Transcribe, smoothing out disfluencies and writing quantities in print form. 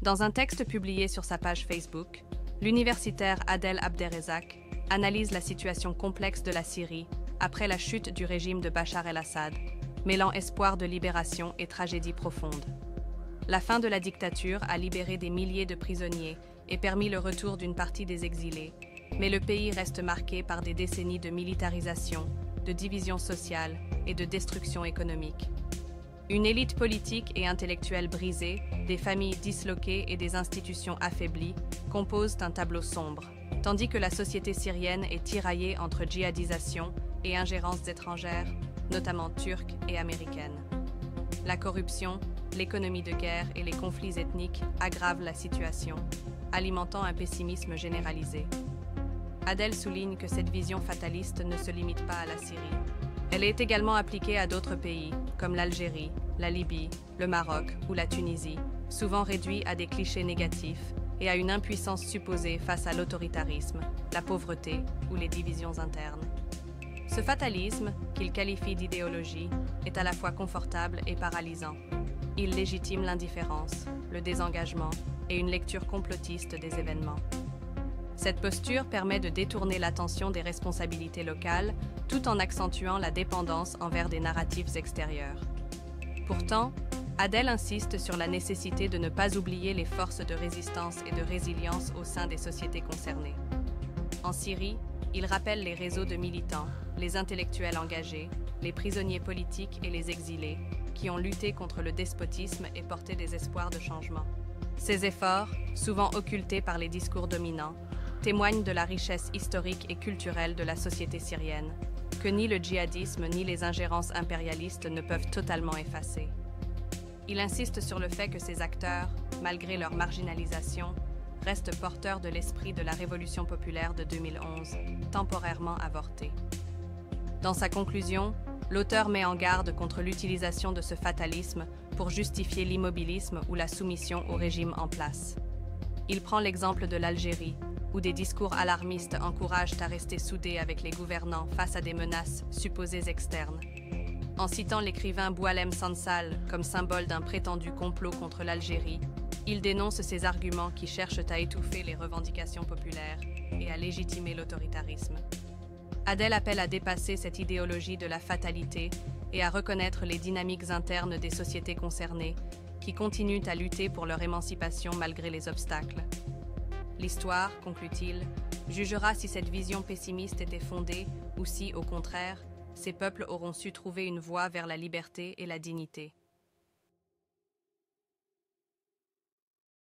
Dans un texte publié sur sa page Facebook, l'universitaire Adel Abderrezzaq analyse la situation complexe de la Syrie après la chute du régime de Bachar el-Assad, mêlant espoir de libération et tragédie profonde. La fin de la dictature a libéré des milliers de prisonniers et permis le retour d'une partie des exilés, mais le pays reste marqué par des décennies de militarisation, de division sociale et de destruction économique. Une élite politique et intellectuelle brisée, des familles disloquées et des institutions affaiblies composent un tableau sombre, tandis que la société syrienne est tiraillée entre djihadisation et ingérences étrangères, notamment turques et américaines. La corruption, l'économie de guerre et les conflits ethniques aggravent la situation, alimentant un pessimisme généralisé. Adel souligne que cette vision fataliste ne se limite pas à la Syrie. Elle est également appliquée à d'autres pays, comme l'Algérie, la Libye, le Maroc ou la Tunisie, souvent réduits à des clichés négatifs et à une impuissance supposée face à l'autoritarisme, la pauvreté ou les divisions internes. Ce fatalisme, qu'il qualifie d'idéologie, est à la fois confortable et paralysant. Il légitime l'indifférence, le désengagement et une lecture complotiste des événements. Cette posture permet de détourner l'attention des responsabilités locales tout en accentuant la dépendance envers des narratifs extérieurs. Pourtant, Adel insiste sur la nécessité de ne pas oublier les forces de résistance et de résilience au sein des sociétés concernées. En Syrie, il rappelle les réseaux de militants, les intellectuels engagés, les prisonniers politiques et les exilés, qui ont lutté contre le despotisme et porté des espoirs de changement. Ces efforts, souvent occultés par les discours dominants, témoignent de la richesse historique et culturelle de la société syrienne, que ni le djihadisme ni les ingérences impérialistes ne peuvent totalement effacer. Il insiste sur le fait que ces acteurs, malgré leur marginalisation, restent porteurs de l'esprit de la Révolution populaire de 2011, temporairement avortée. Dans sa conclusion, l'auteur met en garde contre l'utilisation de ce fatalisme pour justifier l'immobilisme ou la soumission au régime en place. Il prend l'exemple de l'Algérie, où des discours alarmistes encouragent à rester soudés avec les gouvernants face à des menaces supposées externes. En citant l'écrivain Boualem Sansal comme symbole d'un prétendu complot contre l'Algérie, il dénonce ces arguments qui cherchent à étouffer les revendications populaires et à légitimer l'autoritarisme. Adel appelle à dépasser cette idéologie de la fatalité et à reconnaître les dynamiques internes des sociétés concernées, qui continuent à lutter pour leur émancipation malgré les obstacles. L'histoire, conclut-il, jugera si cette vision pessimiste était fondée ou si, au contraire, ces peuples auront su trouver une voie vers la liberté et la dignité.